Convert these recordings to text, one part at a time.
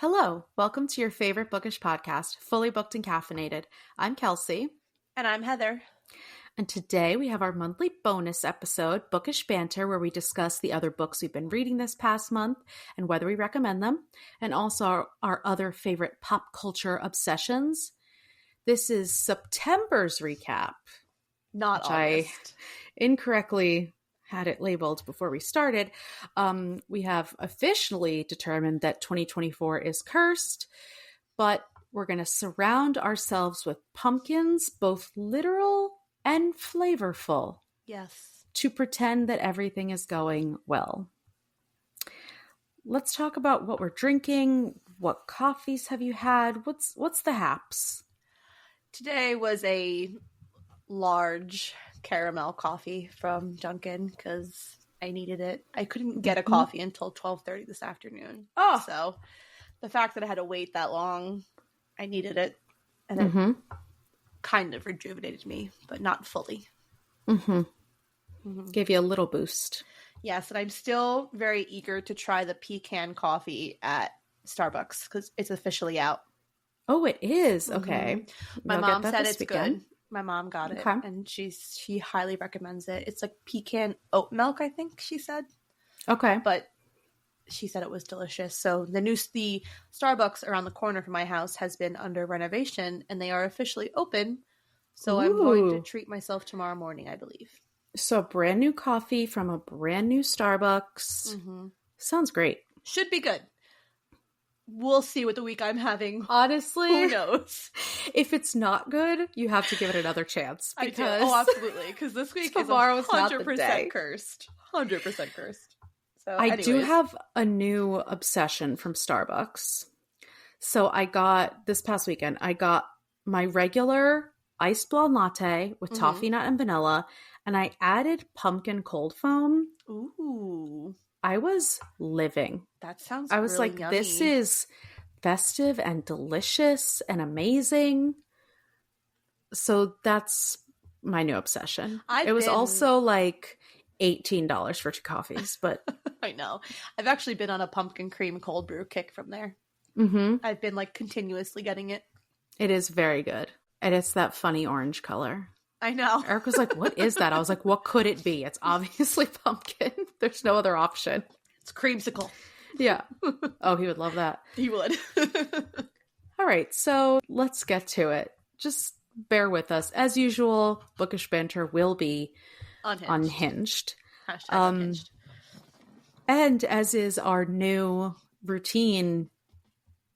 Hello, welcome to your favorite Bookish podcast, Fully Booked and Caffeinated. I'm Kelsey. And I'm Heather. And today we have our monthly bonus episode, Bookish Banter, where we discuss the other books we've been reading this past month and whether we recommend them, and also our other favorite pop culture obsessions. This is September's recap. Not which August. I incorrectly had it labeled before we started. We have officially determined that 2024 is cursed, but we're going to surround ourselves with pumpkins, both literal and flavorful. Yes. To pretend that everything is going well. Let's talk about what we're drinking. What coffees have you had? What's the haps? Today was a large caramel coffee from Dunkin' because I needed it. I couldn't get a coffee until 12:30 this afternoon. Oh. So the fact that I had to wait that long, I needed it. And it kind of rejuvenated me, but not fully. Gave you a little boost. Yes, and I'm still very eager to try the pecan coffee at Starbucks because it's officially out. Oh, it is? Okay. My mom said it's good. My mom got it, Okay. and she highly recommends it. It's like pecan oat milk, I think she said. Okay. But she said it was delicious. So the Starbucks around the corner from my house has been under renovation, and they are officially open. So I'm going to treat myself tomorrow morning, I believe. So brand new coffee from a brand new Starbucks. Sounds great. Should be good. We'll see what the week I'm having. Honestly, who knows? If it's not good, you have to give it another chance. Because Oh, absolutely. Because this week is tomorrow's not the 100% day. cursed. 100% cursed. So, I do have a new obsession from Starbucks. So this past weekend, I got my regular iced blonde latte with toffee nut and vanilla, and I added pumpkin cold foam. Ooh. I was living. That sounds I was really like, yummy. this is festive and delicious and amazing. So that's my new obsession. It was also like $18 for 2 coffees, but I know. I've actually been on a pumpkin cream cold brew kick from there. I've been like continuously getting it. It is very good. And it's that funny orange color. I know. Eric was like, what is that? I was like, what could it be? It's obviously pumpkin. There's no other option. It's creamsicle. Yeah. Oh, he would love that. He would. All right. So let's get to it. Just bear with us. As usual, Bookish Banter will be unhinged. Hashtag unhinged. And as is our new routine,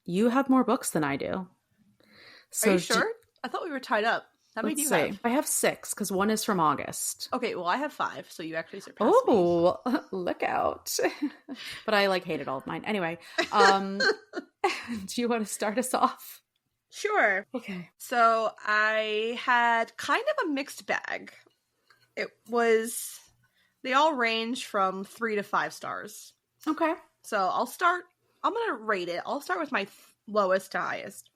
you have more books than I do. So are you sure? I thought we were tied up. How many do you have? I have 6 because one is from August. Okay, well, I have 5, so you actually surpassed me. Oh, look out. But I hated all of mine. Anyway, do you want to start us off? Sure. Okay. So I had kind of a mixed bag. They all range from 3 to 5 stars. Okay. So I'm going to rate it. I'll start with my lowest to highest.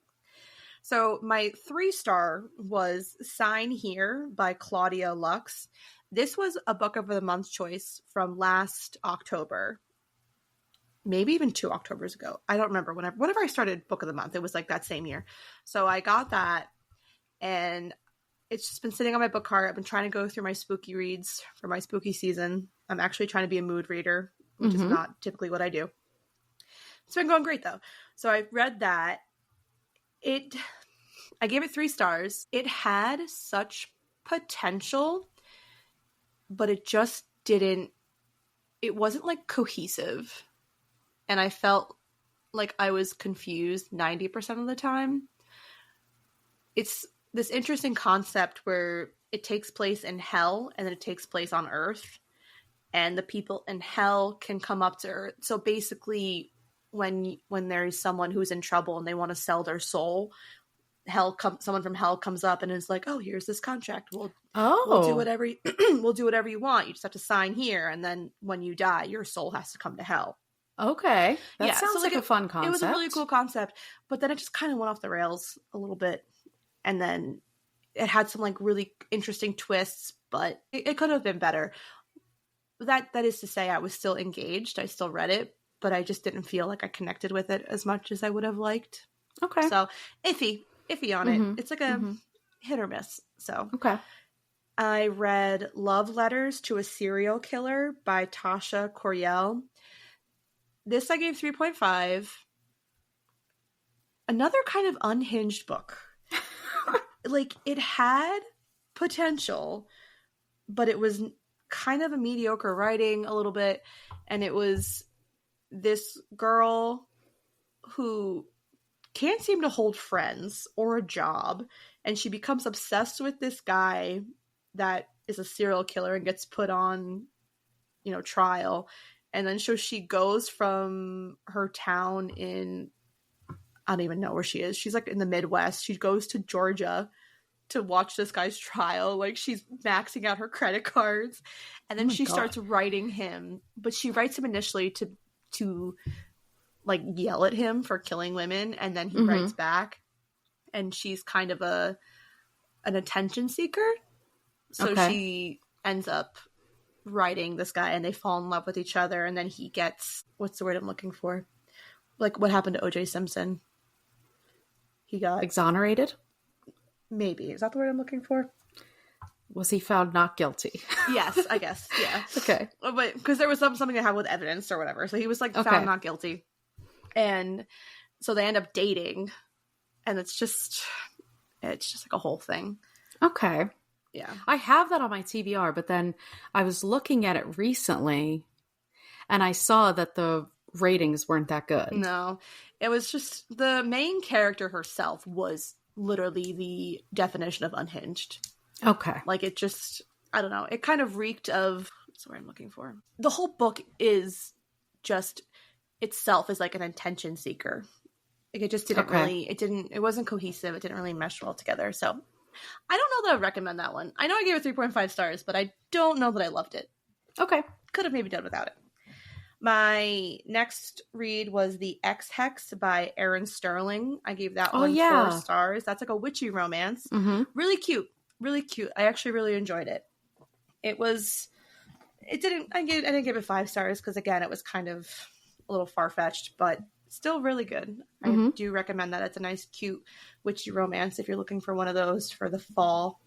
So my 3-star was Sign Here by Claudia Lux. This was a book of the month choice from last October. Maybe even 2 Octobers ago. I don't remember. Whenever I started book of the month, it was like that same year. So I got that, and it's just been sitting on my book cart. I've been trying to go through my spooky reads for my spooky season. I'm actually trying to be a mood reader, which is not typically what I do. It's been going great, though. So I read that. I gave it 3 stars. It had such potential, but it just didn't. It wasn't like cohesive. And I felt like I was confused 90% of the time. It's this interesting concept where it takes place in hell and then it takes place on Earth. And the people in hell can come up to Earth. So basically, when there's someone who's in trouble and they want to sell their soul, someone from hell comes up and is like, "Oh, here's this contract. We'll do whatever we'll do whatever you want. You just have to sign here, and then when you die, your soul has to come to hell." Okay, that sounds like a fun concept. It was a really cool concept, but then it just kind of went off the rails a little bit, and then it had some like really interesting twists, but it could have been better. That is to say, I was still engaged. I still read it, but I just didn't feel like I connected with it as much as I would have liked. Okay. So iffy on it. It's like a hit or miss. So Okay. I read Love Letters to a Serial Killer by Tasha Coriel. This I gave 3.5. Another kind of unhinged book. Like, it had potential, but it was kind of a mediocre writing a little bit. And it was this girl who can't seem to hold friends or a job. And she becomes obsessed with this guy that is a serial killer and gets put on, trial. And then so she goes from her town in, I don't even know where she is. She's like in the Midwest. She goes to Georgia to watch this guy's trial. Like, she's maxing out her credit cards. And then she starts writing him. But she writes him initially to like yell at him for killing women. And then he writes back. And she's kind of an attention seeker. So she ends up writing this guy and they fall in love with each other. And then he gets, what's the word I'm looking for? Like what happened to O.J. Simpson? He got exonerated? Maybe. Is that the word I'm looking for? Was he found not guilty? Yes, I guess. Yeah. Okay. But because there was something that happened with evidence or whatever. So he was like found not guilty. And so they end up dating. And it's just like a whole thing. Okay. Yeah. I have that on my TBR, but then I was looking at it recently and I saw that the ratings weren't that good. No. It was just the main character herself was literally the definition of unhinged. Okay. Like, it just, I don't know. It kind of reeked of, what's the word I'm looking for? The whole book is just itself is like an attention seeker. Like, it just didn't really, it wasn't cohesive. It didn't really mesh well together. So I don't know that I'd recommend that one. I know I gave it 3.5 stars, but I don't know that I loved it. Okay. Could have maybe done without it. My next read was The Ex-Hex by Erin Sterling. I gave that one 4 stars. That's like a witchy romance. Really cute. Really cute. I actually really enjoyed it. I didn't give it 5 stars because, again, it was kind of a little far-fetched, but still really good. I do recommend that. It's a nice, cute witchy romance if you're looking for one of those for the fall.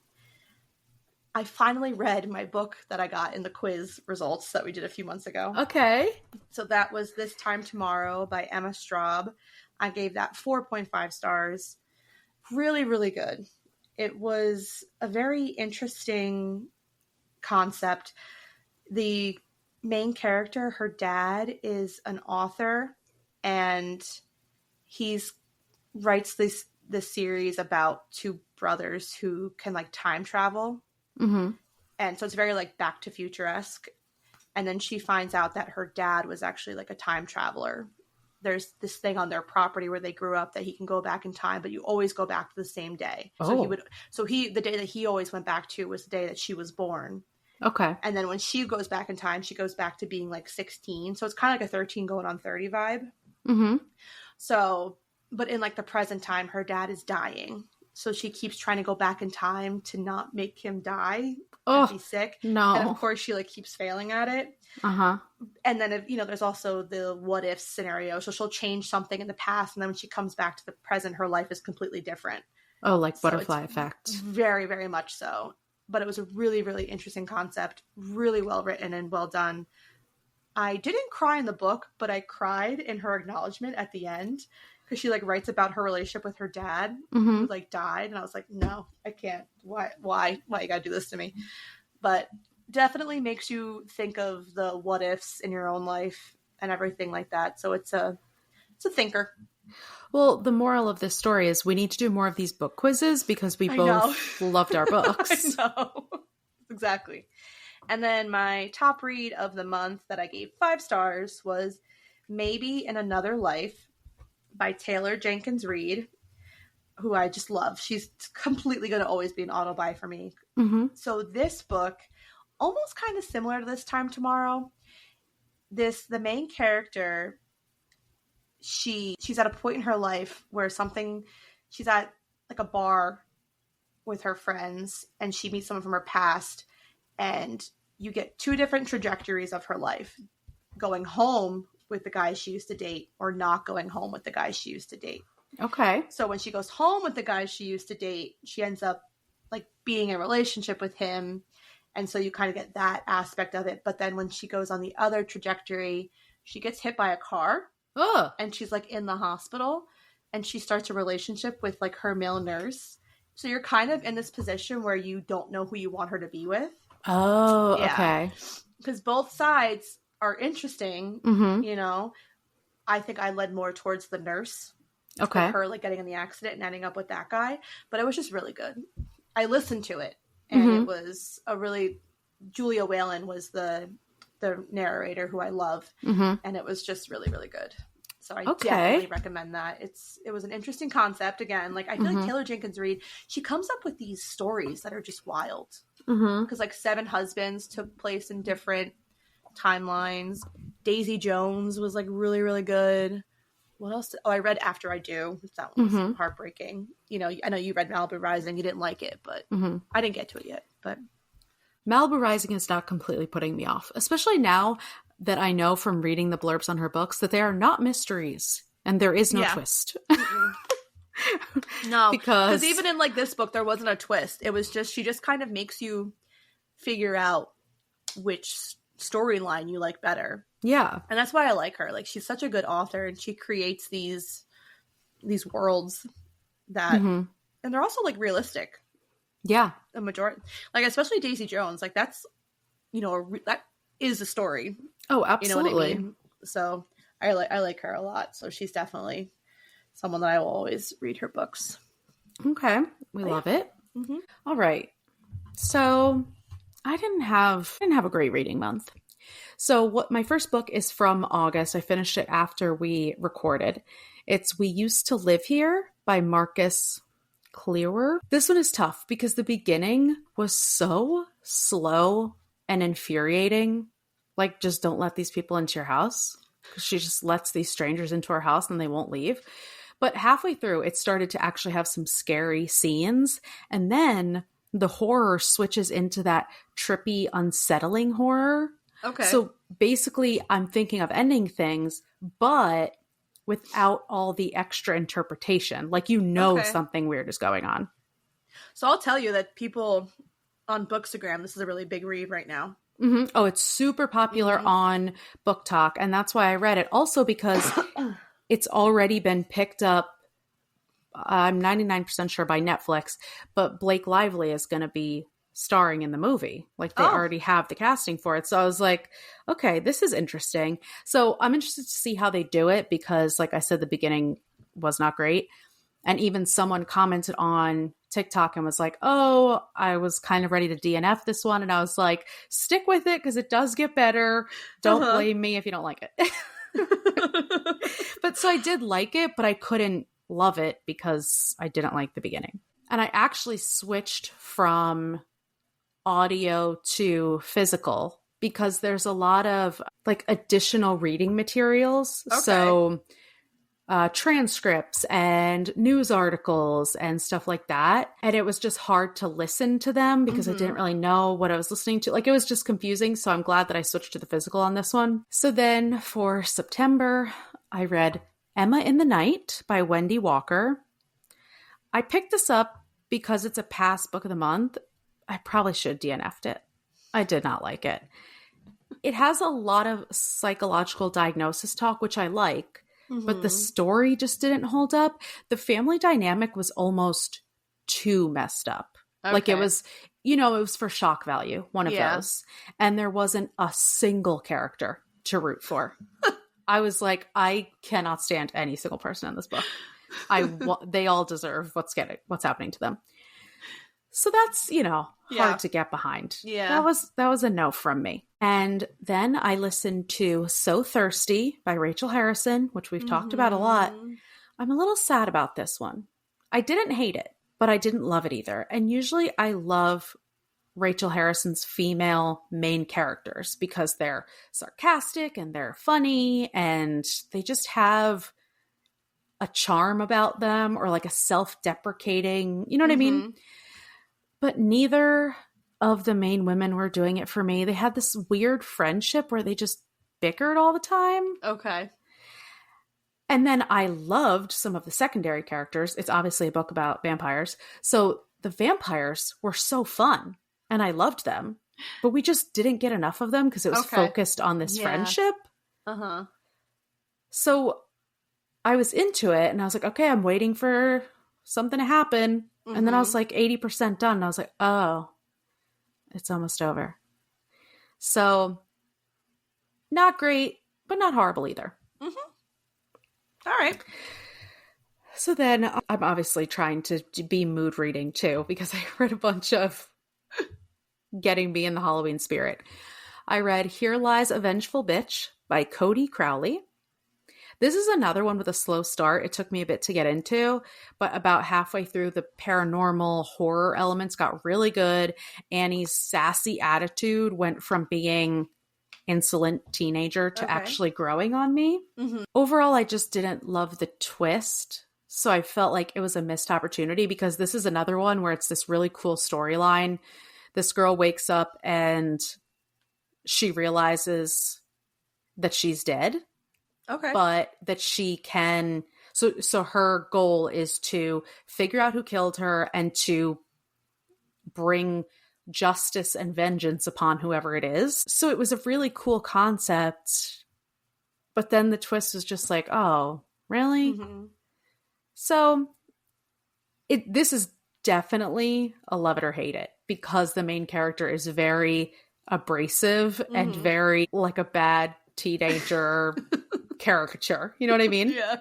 I finally read my book that I got in the quiz results that we did a few months ago. Okay. So that was This Time Tomorrow by Emma Straub. I gave that 4.5 stars. Really, really good. It was a very interesting concept. The main character, her dad, is an author, and he's writes this series about 2 brothers who can like time travel. And so it's very like Back to Future-esque. And then she finds out that her dad was actually like a time traveler. There's this thing on their property where they grew up that he can go back in time, but you always go back to the same day. So the day that he always went back to was the day that she was born. Okay. And then when she goes back in time, she goes back to being like 16. So it's kind of like a 13 going on 30 vibe. So, but in like the present time, her dad is dying. So she keeps trying to go back in time to not make him die and be sick. No. And of course she like keeps failing at it. And then, there's also the what if scenario. So she'll change something in the past. And then when she comes back to the present, her life is completely different. Oh, like butterfly effect. Very, very much so. But it was a really, really interesting concept. Really well written and well done. I didn't cry in the book, but I cried in her acknowledgement at the end. Because she like writes about her relationship with her dad who like died. And I was like, no, I can't. Why you gotta do this to me? But definitely makes you think of the what ifs in your own life and everything like that. So it's a thinker. Well, the moral of this story is we need to do more of these book quizzes because we both loved our books. I know. Exactly. And then my top read of the month that I gave 5 stars was Maybe in Another Life by Taylor Jenkins Reid, who I just love. She's completely going to always be an auto buy for me. So this book, almost kind of similar to This Time Tomorrow. The main character, she's at a point in her life where she's at like a bar with her friends and she meets someone from her past, and you get 2 different trajectories of her life. Going home with the guys she used to date or not going home with the guys she used to date. Okay. So when she goes home with the guys she used to date, she ends up like being in a relationship with him. And so you kind of get that aspect of it. But then when she goes on the other trajectory, she gets hit by a car. Ugh. And she's like in the hospital, and she starts a relationship with like her male nurse. So you're kind of in this position where you don't know who you want her to be with. Oh, okay. Because both sides are interesting. Mm-hmm. You know, I think I led more towards the nurse. Okay. With her like getting in the accident and ending up with that guy. But it was just really good. I listened to it, and it was a really, Julia Whalen was the narrator who I love, and it was just really, really good. So I definitely recommend that. It was an interesting concept. Again, like I feel like Taylor Jenkins Reid, she comes up with these stories that are just wild. Because like 7 Husbands took place in different timelines. Daisy Jones was like really, really good. What else? I read After I Do. That one was heartbreaking. You know, I know you read Malibu Rising. You didn't like it, but I didn't get to it yet. But Malibu Rising is not completely putting me off, especially now that I know from reading the blurbs on her books that they are not mysteries and there is no twist. No, because even in like this book, there wasn't a twist. It was just, she just kind of makes you figure out which storyline you like better. Yeah. And that's why I like her. Like, she's such a good author, and she creates these worlds that, and they're also like realistic. Yeah. The majority, like especially Daisy Jones, like that's, you know, that is a story. Oh, absolutely. You know what I mean? So I like her a lot. So she's definitely someone that I will always read her books. Okay. We love it. All right. So I didn't have a great reading month. So what my first book is from August. I finished it after we recorded. It's We Used to Live Here by Marcus Clearer. This one is tough because the beginning was so slow and infuriating. Like, just don't let these people into your house. She just lets these strangers into her house and they won't leave. But halfway through, it started to actually have some scary scenes. And then the horror switches into that trippy, unsettling horror. Okay. So basically, I'm thinking of ending things, but without all the extra interpretation. Like, you know, something weird is going on. So I'll tell you that people on Bookstagram, this is a really big read right now. Oh, it's super popular on Book Talk. And that's why I read it. Also because it's already been picked up, I'm 99% sure, by Netflix. But Blake Lively is going to be starring in the movie. Like, they already have the casting for it. So I was like, okay, this is interesting. So I'm interested to see how they do it because, like I said, the beginning was not great. And even someone commented on TikTok and was like, oh, I was kind of ready to DNF this one. And I was like, stick with it because it does get better. Don't blame me if you don't like it. But so I did like it, but I couldn't love it because I didn't like the beginning. And I actually switched from audio to physical because there's a lot of like additional reading materials. Okay. So transcripts and news articles and stuff like that. And it was just hard to listen to them because I didn't really know what I was listening to. Like, it was just confusing. So I'm glad that I switched to the physical on this one. So then for September, I read Emma in the Night by Wendy Walker. I picked this up because it's a past book of the month. I probably should DNF'd it. I did not like it. It has a lot of psychological diagnosis talk, which I like. But the story just didn't hold up. The family dynamic was almost too messed up. Okay. Like, it was, you know, it was for shock value, one of those. And there wasn't a single character to root for. I was like, I cannot stand any single person in this book. They all deserve what's happening to them. So that's, you know, hard to get behind. Yeah. That was a no from me. And then I listened to So Thirsty by Rachel Harrison, which we've talked about a lot. I'm a little sad about this one. I didn't hate it, but I didn't love it either. And usually I love Rachel Harrison's female main characters because they're sarcastic and they're funny and they just have a charm about them, or like a self-deprecating, you know what I mean? But neither of the main women were doing it for me. They had this weird friendship where they just bickered all the time. Okay. And then I loved some of the secondary characters. It's obviously a book about vampires. So the vampires were so fun and I loved them, but we just didn't get enough of them because it was focused on this friendship. Uh-huh. So I was into it and I was like, okay, I'm waiting for something to happen. And then I was like 80% done. And I was like, oh, it's almost over. So not great, but not horrible either. All right. So then I'm obviously trying to be mood reading too, because I read a bunch of getting me in the Halloween spirit. I read Here Lies a Vengeful Bitch by Cody Crowley. This is another one with a slow start. It took me a bit to get into, but about halfway through, the paranormal horror elements got really good. Annie's sassy attitude went from being insolent teenager to actually growing on me. Overall, I just didn't love the twist. So I felt like it was a missed opportunity because this is another one where it's this really cool storyline. This girl wakes up and she realizes that she's dead. Okay. But that she can, so her goal is to figure out who killed her and to bring justice and vengeance upon whoever it is. So it was a really cool concept, but then the twist was just like, oh, really? So this is definitely a love it or hate it because the main character is very abrasive and very like a bad teenager caricature. You know what I mean? Yeah.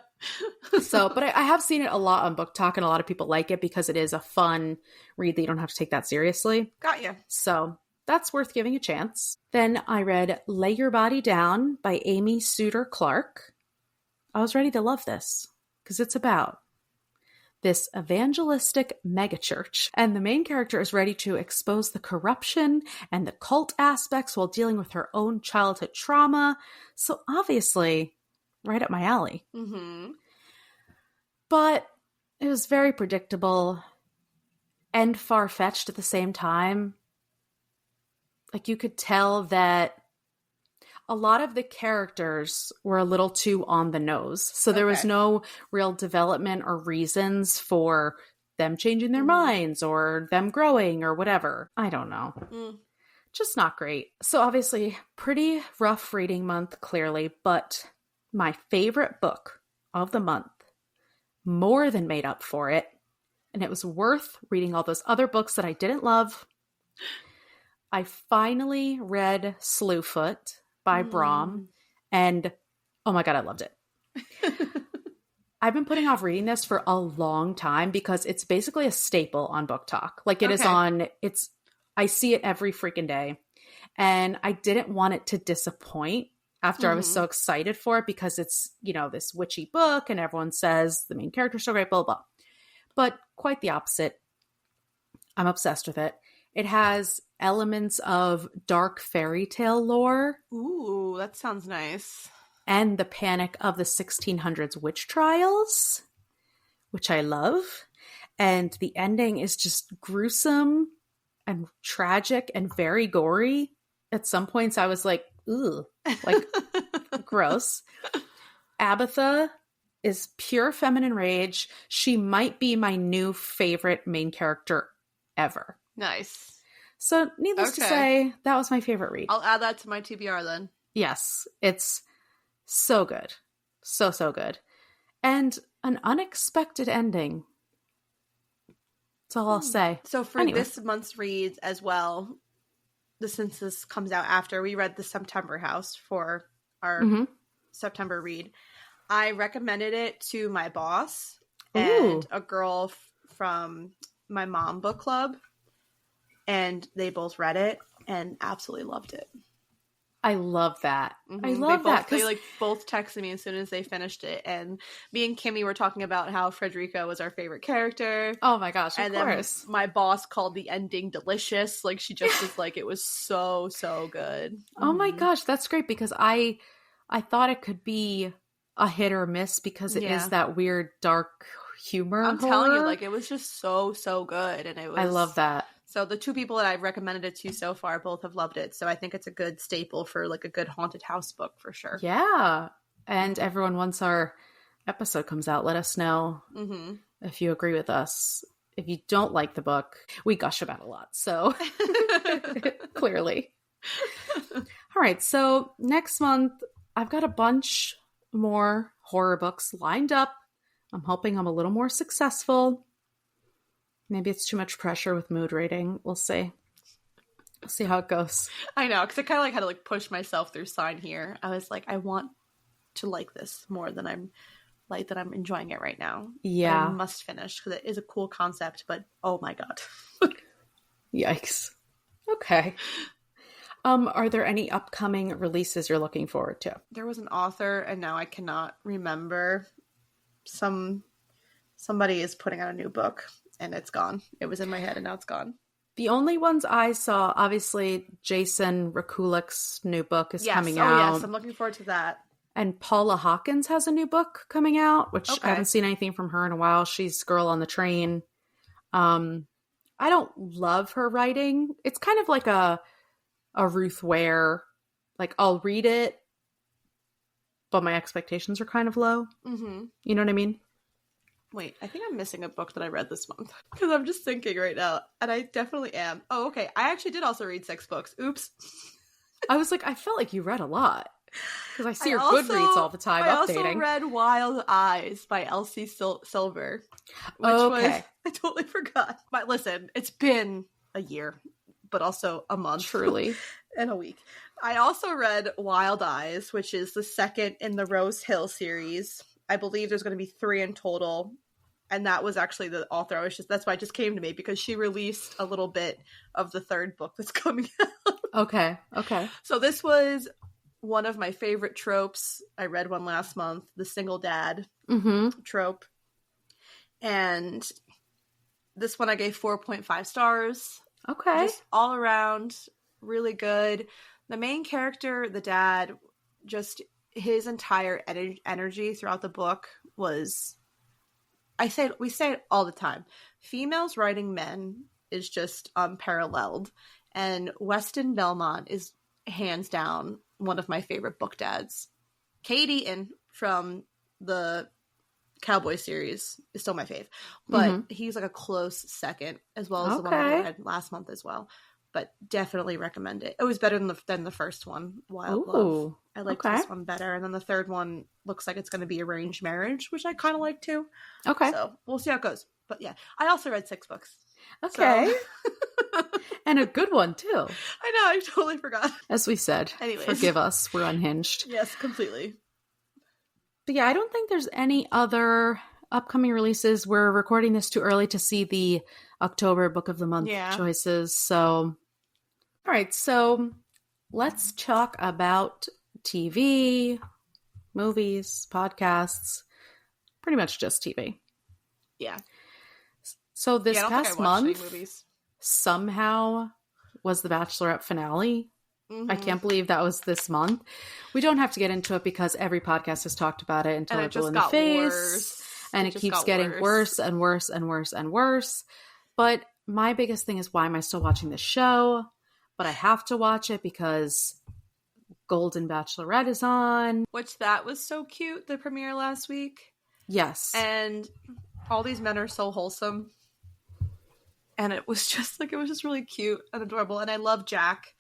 So, but I have seen it a lot on Book Talk and a lot of people like it because it is a fun read that you don't have to take that seriously. Got you. So that's worth giving a chance. Then I read Lay Your Body Down by Amy Suter Clark. I was ready to love this because it's about this evangelistic megachurch, and the main character is ready to expose the corruption and the cult aspects while dealing with her own childhood trauma. So obviously, right up my alley. But it was very predictable and far-fetched at the same time. Like you could tell that a lot of the characters were a little too on the nose. So there was no real development or reasons for them changing their minds or them growing or whatever. I don't know. Just not great. So obviously, pretty rough reading month, clearly. But my favorite book of the month more than made up for it. And it was worth reading all those other books that I didn't love. I finally read Slewfoot by Brahm, and oh my god, I loved it. I've been putting off reading this for a long time because it's basically a staple on Book Talk. Like it is on, I see it every freaking day, and I didn't want it to disappoint after I was so excited for it because it's, you know, this witchy book and everyone says the main character's so great, blah, blah, blah. But quite the opposite. I'm obsessed with it. It has elements of dark fairy tale lore. Ooh, that sounds nice. And the panic of the 1600s witch trials, which I love. And the ending is just gruesome and tragic and very gory. At some points I was like, ooh, like gross. Abatha is pure feminine rage. She might be my new favorite main character ever. Nice. So needless to say, that was my favorite read. I'll add that to my TBR then. Yes, it's so good. So, so good. And an unexpected ending. That's all I'll say. So for this month's reads as well, since this comes out after, we read The September House for our September read. I recommended it to my boss and a girl from my mom book club. And they both read it and absolutely loved it. I love that. I love that. They like both texted me as soon as they finished it. And me and Kimmy were talking about how Frederica was our favorite character. Oh my gosh, of course. Then my boss called the ending delicious. Like she just was like, it was so, so good. Oh my gosh, that's great because I thought it could be a hit or miss because it is that weird dark humor. I'm telling you, like it was just so, so good. And it was, I love that. So the two people that I've recommended it to so far both have loved it. So I think it's a good staple for like a good haunted house book for sure. Yeah. And everyone, once our episode comes out, let us know if you agree with us. If you don't like the book, we gush about it a lot. So clearly. All right. So next month, I've got a bunch more horror books lined up. I'm hoping I'm a little more successful. Maybe it's too much pressure with mood rating. We'll see. We'll see how it goes. I know, because I kind of like had to like push myself through Sign here. I was like, I want to like this more than I'm enjoying it right now. Yeah. But I must finish because it is a cool concept, but oh my God. Yikes. Okay. Are there any upcoming releases you're looking forward to? There was an author, and now I cannot remember. Somebody is putting out a new book, and it's gone. It was in my head, and now it's gone. The only ones I saw, obviously, Jason Rakulik's new book is coming out. Oh, yes. I'm looking forward to that. And Paula Hawkins has a new book coming out, which I haven't seen anything from her in a while. She's Girl on the Train. I don't love her writing. It's kind of like a Ruth Ware. Like, I'll read it, but my expectations are kind of low. Mm-hmm. You know what I mean? Wait, I think I'm missing a book that I read this month. Because I'm just thinking right now. And I definitely am. Oh, okay. I actually did also read 6 books. Oops. I was like, I felt like you read a lot. Because I see your Goodreads all the time updating. I also read Wild Eyes by Elsie Silver. Which was, I totally forgot. But listen, it's been a year, but also a month. Truly. And a week. I also read Wild Eyes, which is the second in the Rose Hill series. I believe there's going to be 3 in total. And that was actually the author. That's why it just came to me, because she released a little bit of the 3rd book that's coming out. Okay. So this was one of my favorite tropes. I read one last month, the single dad trope. And this one I gave 4.5 stars. Okay. Just all around, really good. The main character, the dad, just his entire energy throughout the book was, we say it all the time, females writing men is just unparalleled. And Weston Belmont is hands down one of my favorite book dads. Kate Eaton from the Cowboy series is still my fave, but he's like a close second, as well as the one I read last month as well. But definitely recommend it. It was better than the first one, Wild Love. I liked this one better. And then the 3rd one looks like it's going to be arranged marriage, which I kind of like too. Okay. So we'll see how it goes. But yeah, I also read 6 books. Okay. So. And a good one too. I know, I totally forgot. As we said, anyways, forgive us, we're unhinged. Yes, completely. But yeah, I don't think there's any other upcoming releases. We're recording this too early to see the October Book of the Month choices. So, all right. So let's talk about TV, movies, podcasts, pretty much just TV. Yeah. So this past month somehow was the Bachelorette finale. I can't believe that was this month. We don't have to get into it because every podcast has talked about it until we're blue in the face. Worse. And it keeps getting worse and worse and worse and worse. But my biggest thing is, why am I still watching this show? But I have to watch it because Golden Bachelorette is on. Which, that was so cute, the premiere last week. Yes. And all these men are so wholesome. And it was just really cute and adorable. And I love Jack.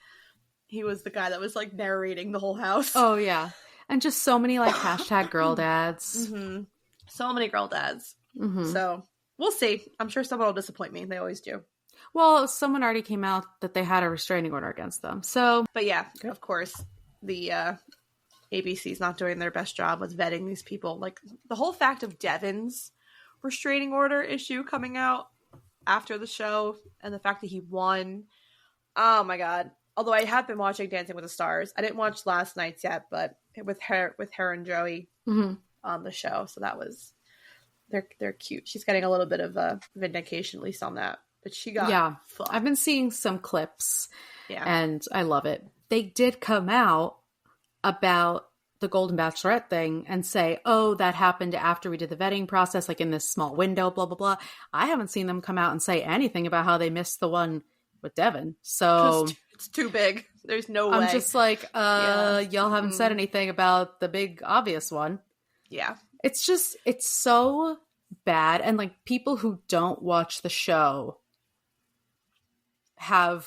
He was the guy that was like narrating the whole house. Oh, yeah. And just so many like hashtag girl dads. So many girl dads. So we'll see. I'm sure someone will disappoint me. They always do. Well, someone already came out that they had a restraining order against them. So, but yeah, of course, the ABC's not doing their best job with vetting these people. Like the whole fact of Devin's restraining order issue coming out after the show, and the fact that he won. Oh my God. Although I have been watching Dancing with the Stars. I didn't watch last night's yet, but with her and Joey on the show. So that was, they're cute. She's getting a little bit of a vindication, at least on that. But she got fucked. I've been seeing some clips and I love it. They did come out about the Golden Bachelorette thing and say, oh, that happened after we did the vetting process, like in this small window, blah, blah, blah. I haven't seen them come out and say anything about how they missed the one with Devin. So it's too big. There's no way. I'm just like, y'all haven't said anything about the big obvious one. Yeah. It's so bad. And like people who don't watch the show have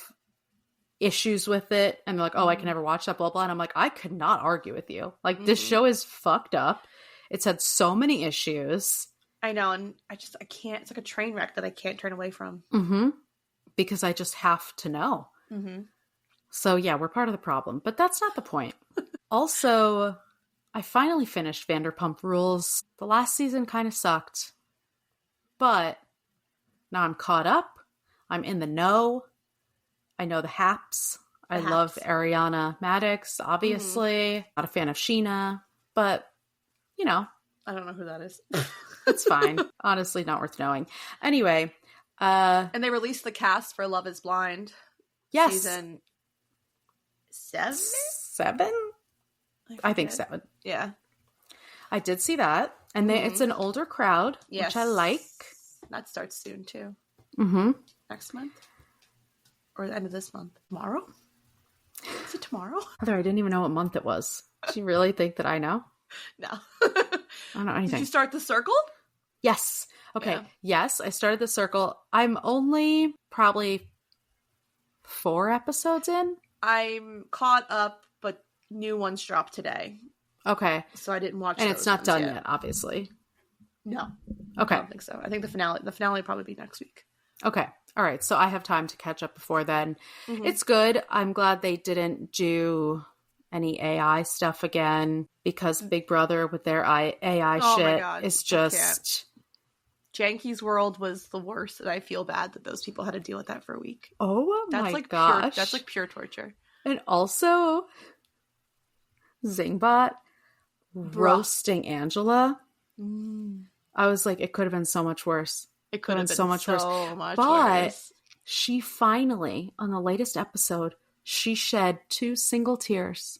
issues with it. And they're like, oh, I can never watch that, blah, blah. And I'm like, I could not argue with you. Like this show is fucked up. It's had so many issues. I know. And I can't, it's like a train wreck that I can't turn away from. Mm-hmm. Because I just have to know. Mm-hmm. So yeah, we're part of the problem, but that's not the point. Also, I finally finished Vanderpump Rules. The last season kind of sucked, but now I'm caught up. I'm in the know. I know the haps. I love Ariana Madix, obviously. Not a fan of Sheena, but you know. I don't know who that is. It's fine. Honestly, not worth knowing. Anyway. And they released the cast for Love is Blind. Yes. Season 7? 7? I think 7. Yeah. I did see that. And it's an older crowd, which I like. That starts soon, too. Mm-hmm. Next month? Or the end of this month? Tomorrow? Is it tomorrow? Heather, I didn't even know what month it was. Do you really think that I know? No. I don't know anything. Did you start The Circle? Yes. Okay. Yeah. Yes, I started The Circle. I'm only probably 4 episodes in. I'm caught up, but new ones dropped today. Okay. So I didn't watch and those it's not ones done yet, obviously. No. Okay. I don't think so. I think the finale will probably be next week. Okay. All right. So I have time to catch up before then. Mm-hmm. It's good. I'm glad they didn't do any AI stuff again because Big Brother with their AI shit is just... Janky's World was the worst, and I feel bad that those people had to deal with that for a week. Oh my gosh. That's like pure torture. And also, Zingbot roasting Angela. I was like, it could have been so much worse. It could have been so much worse. But she finally, on the latest episode, she shed 2 single tears.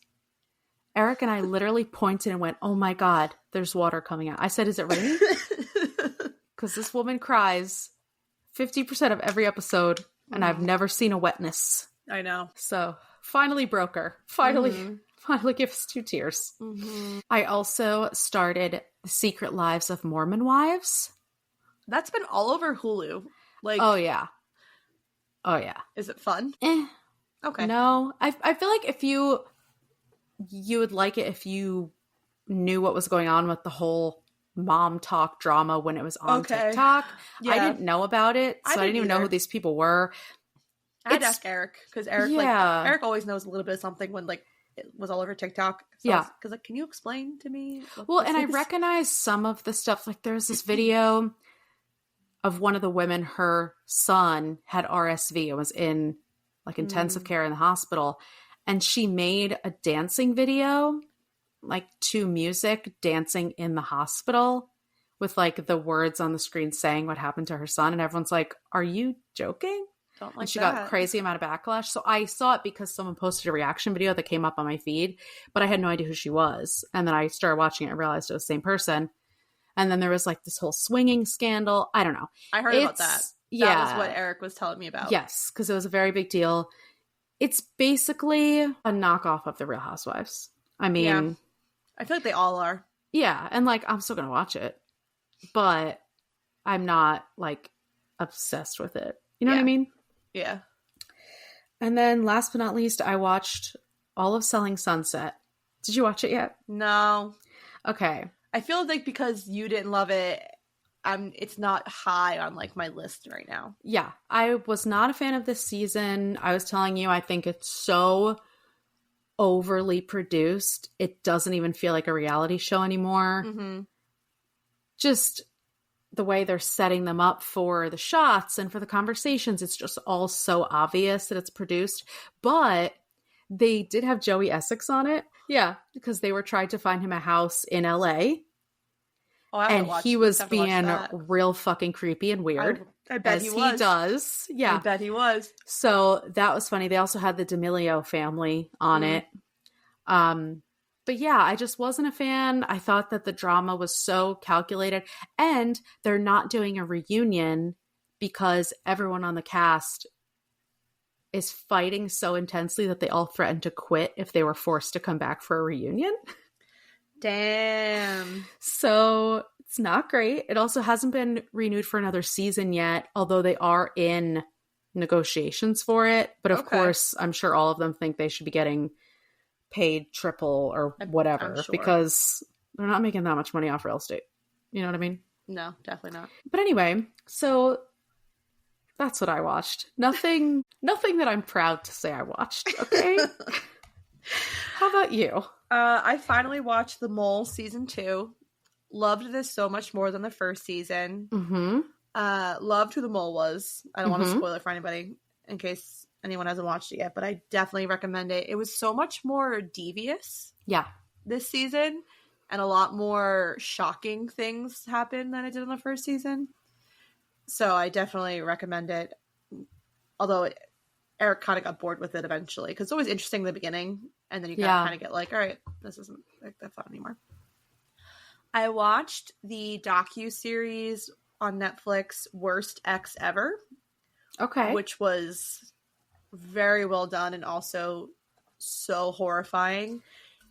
Eric and I literally pointed and went, oh my God, there's water coming out. I said, is it raining? Because this woman cries 50% of every episode, and I've never seen a wetness. I know. So finally broke her. Finally give us 2 tears. Mm-hmm. I also started The Secret Lives of Mormon Wives. That's been all over Hulu. Like, oh yeah. Is it fun? Okay. No, I feel like if you would like it if you knew what was going on with the whole mom talk drama when it was on TikTok. Yeah. I didn't know about it, so I didn't even know who these people were. I'd ask Eric, because Eric always knows a little bit of something when like it was all over TikTok. So because like, can you explain to me? And I recognize some of the stuff. Like there's this video of one of the women, her son had RSV and was in like intensive care in the hospital, and she made a dancing video, like to music, dancing in the hospital with like the words on the screen saying what happened to her son. And everyone's like, are you joking? Don't like and she got crazy amount of backlash. So I saw it because someone posted a reaction video that came up on my feed, but I had no idea who she was. And then I started watching it and realized it was the same person. And then there was like this whole swinging scandal. I don't know. I heard about that. Yeah. That was what Eric was telling me about. Yes, because it was a very big deal. It's basically a knockoff of The Real Housewives. I mean... I feel like they all are. Yeah, and like, I'm still going to watch it. But I'm not like obsessed with it. You know what I mean? Yeah. And then last but not least, I watched all of Selling Sunset. Did you watch it yet? No. Okay. I feel like because you didn't love it, it's not high on like my list right now. Yeah. I was not a fan of this season. I was telling you, I think it's so overly produced. It doesn't even feel like a reality show anymore. Mm-hmm. Just the way they're setting them up for the shots and for the conversations, it's just all so obvious that it's produced. But they did have Joey Essex on it. Yeah, because they were trying to find him a house in LA. Oh, and he was being real fucking creepy and weird. I bet he was. He does. Yeah. I bet he was. So that was funny. They also had the D'Amelio family on it. But yeah, I just wasn't a fan. I thought that the drama was so calculated. And they're not doing a reunion because everyone on the cast is fighting so intensely that they all threatened to quit if they were forced to come back for a reunion. Damn. So it's not great. It also hasn't been renewed for another season yet, although they are in negotiations for it. But of course, I'm sure all of them think they should be getting paid triple or whatever because they're not making that much money off real estate. You know what I mean? No, definitely not. But anyway, so that's what I watched. Nothing that I'm proud to say I watched, okay? How about you? I finally watched The Mole season 2. Loved this so much more than the first season. Mm-hmm. Loved who the mole was. I don't want to spoil it for anybody in case anyone hasn't watched it yet, but I definitely recommend it. It was so much more devious. Yeah. This season, and a lot more shocking things happened than it did in the first season. So I definitely recommend it. Although Eric kind of got bored with it eventually, because it's always interesting in the beginning, and then you kind of get like, all right, this isn't like that fun anymore. I watched the docu-series on Netflix, Worst Ex Ever. Okay. Which was very well done and also so horrifying.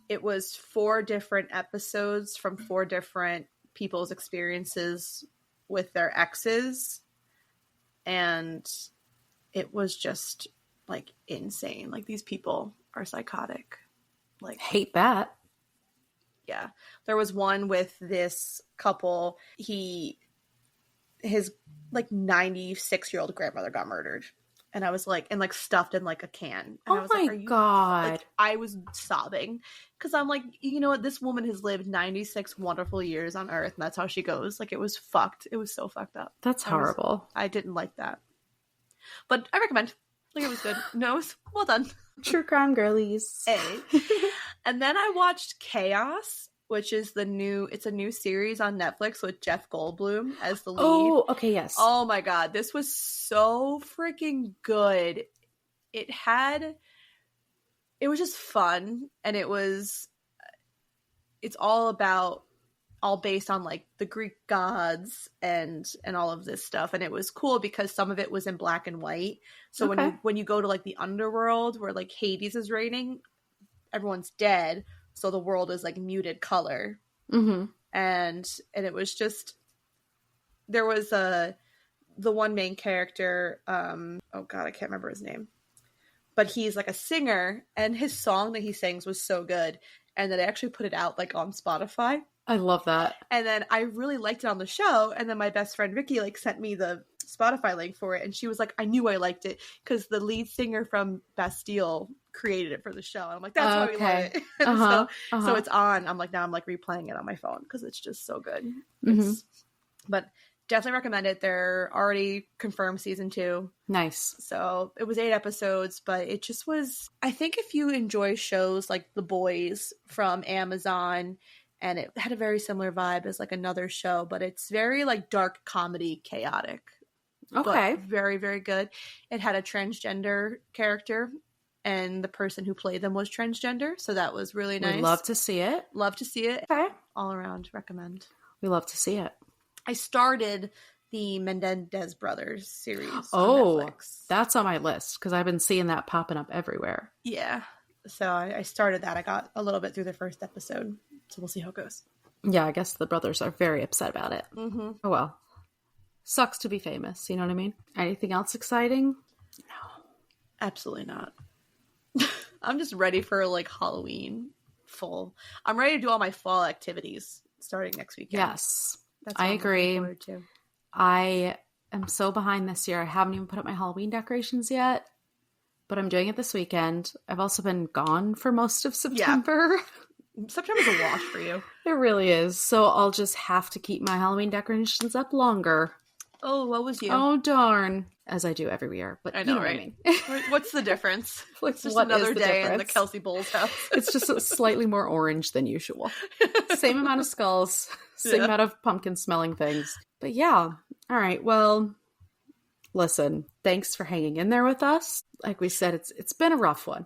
It was 4 different episodes from 4 different people's experiences with their exes. And it was just, like, insane. Like, these people are psychotic. Like, hate that. Yeah. There was one with this couple. His like 96-year-old grandmother got murdered. And I was like, and like stuffed in like a can. And I was my God. Like, I was sobbing because I'm like, you know what? This woman has lived 96 wonderful years on Earth, and that's how she goes. Like, it was fucked. It was so fucked up. That's horrible. I didn't like that. But I recommend. Like, it was good. No, it was well done. True crime girlies. Hey. And then I watched Chaos, which is it's a new series on Netflix with Jeff Goldblum as the lead. Oh, okay, yes. Oh my God. This was so freaking good. It was just fun. And it's all based on like the Greek gods and all of this stuff. And it was cool because some of it was in black and white. So when you go to like the underworld where like Hades is reigning, everyone's dead. So the world is like muted color. Mm-hmm. And it was just, there was the one main character, oh God, I can't remember his name, but he's like a singer, and his song that he sings was so good. And then I actually put it out like on Spotify. I love that. And then I really liked it on the show. And then my best friend Vicky like sent me the Spotify link for it. And she was like, I knew I liked it because the lead singer from Bastille created it for the show. And I'm like, that's why we love it. So it's on. I'm like, now I'm like replaying it on my phone because it's just so good. Mm-hmm. But definitely recommend it. They're already confirmed season 2. Nice. So it was 8 episodes, but it just was, I think if you enjoy shows like The Boys from Amazon, and it had a very similar vibe as like another show, but it's very like dark comedy, chaotic. Okay. But very, very good. It had a transgender character, and the person who played them was transgender. So that was really nice. We'd love to see it. Love to see it. Okay. All around recommend. We love to see it. I started the Menendez Brothers series on Netflix. That's on my list because I've been seeing that popping up everywhere. Yeah. So I started that. I got a little bit through the first episode. So we'll see how it goes. Yeah, I guess the brothers are very upset about it. Mm-hmm. Oh, well. Sucks to be famous. You know what I mean? Anything else exciting? No. Absolutely not. I'm just ready for, like, Halloween full. I'm ready to do all my fall activities starting next weekend. Yes. That's I agree. I'm looking forward to. I am so behind this year. I haven't even put up my Halloween decorations yet. But I'm doing it this weekend. I've also been gone for most of September. Yeah. September's a wash for you. It really is. So I'll just have to keep my Halloween decorations up longer. Oh, what was you? Oh, darn. As I do every year. But I know, right? What I mean. What's the difference? Like, it's just what another is the day difference? in the Kelsey Bowles house. It's just slightly more orange than usual. Same amount of skulls. Same amount of pumpkin smelling things. But yeah. All right. Well, listen. Thanks for hanging in there with us. Like we said, it's been a rough one.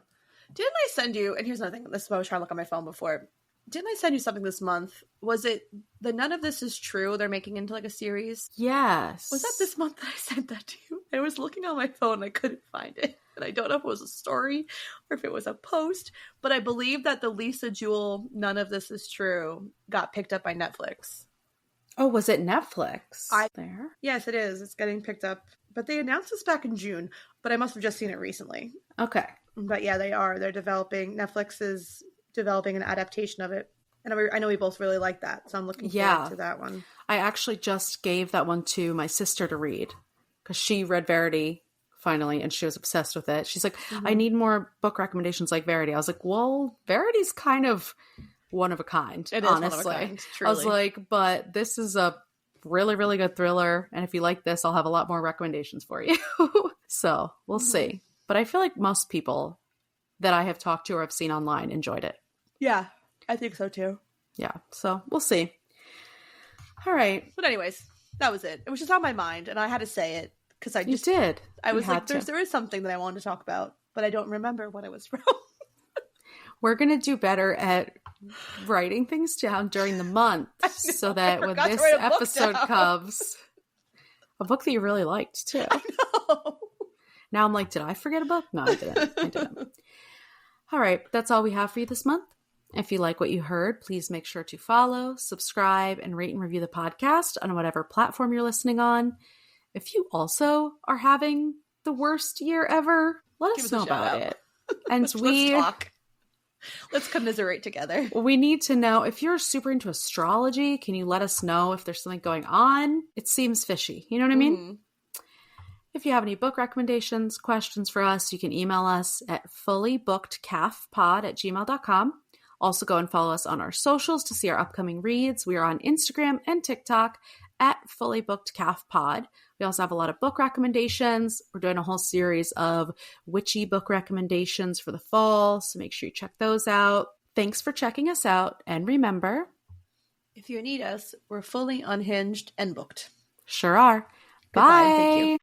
Didn't I send you, and here's another thing, this is what I was trying to look on my phone before. Didn't I send you something this month? Was it the None of This Is True they're making into like a series? Yes. Was that this month that I sent that to you? I was looking on my phone and I couldn't find it. And I don't know if it was a story or if it was a post, but I believe that the Lisa Jewell None of This Is True got picked up by Netflix. Oh, was it Netflix? There? Yes, it is. It's getting picked up. But they announced this back in June, but I must have just seen it recently. Okay. But yeah, they are. They're developing. Netflix is developing an adaptation of it. And I know we both really like that, so I'm looking forward to that one. I actually just gave that one to my sister to read because she read Verity finally and she was obsessed with it. She's like, I need more book recommendations like Verity. I was like, well, Verity's kind of one of a kind, it is honestly. One of a kind, truly. I was like, but this is a really, really good thriller. And if you like this, I'll have a lot more recommendations for you. So we'll see. But I feel like most people that I have talked to or have seen online enjoyed it. Yeah, I think so too. Yeah, so we'll see. All right. But anyways, that was it. It was just on my mind, and I had to say it because I just... You did. I was like, there is something that I wanted to talk about, but I don't remember what it was from. We're going to do better at writing things down during the month so that when this episode comes... A book that you really liked, too. I know. Now I'm like, did I forget a book? No, I didn't. All right, that's all we have for you this month. If you like what you heard, please make sure to follow, subscribe, and rate and review the podcast on whatever platform you're listening on. If you also are having the worst year ever, let us know about it. And let's talk. Let's commiserate together. We need to know, if you're super into astrology, can you let us know if there's something going on? It seems fishy. You know what I mean? If you have any book recommendations, questions for us, you can email us at fullybookedcalfpod@gmail.com. Also go and follow us on our socials to see our upcoming reads. We are on Instagram and TikTok at fullybookedcalfpod. We also have a lot of book recommendations. We're doing a whole series of witchy book recommendations for the fall, so make sure you check those out. Thanks for checking us out, and remember, if you need us, we're fully unhinged and booked. Sure are. Goodbye. Bye. Thank you.